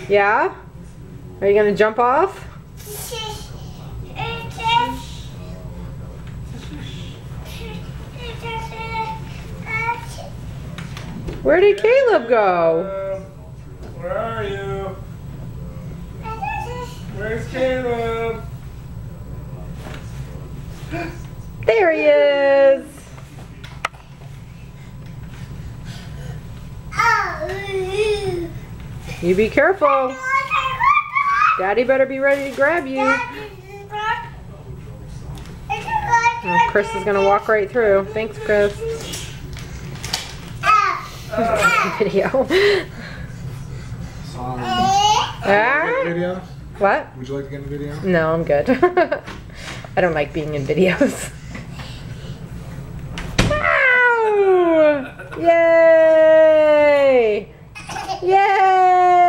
Yeah? Are you gonna jump off? Where did Caleb go? Where are you? Where's Caleb? There he is. You be careful. Daddy better be ready to grab you. Oh, Chris is gonna walk right through. Thanks, Chris. Video. Video? What? Would you like to get in the video? No, I'm good. I don't like being in videos. Wow! Yay! Yay!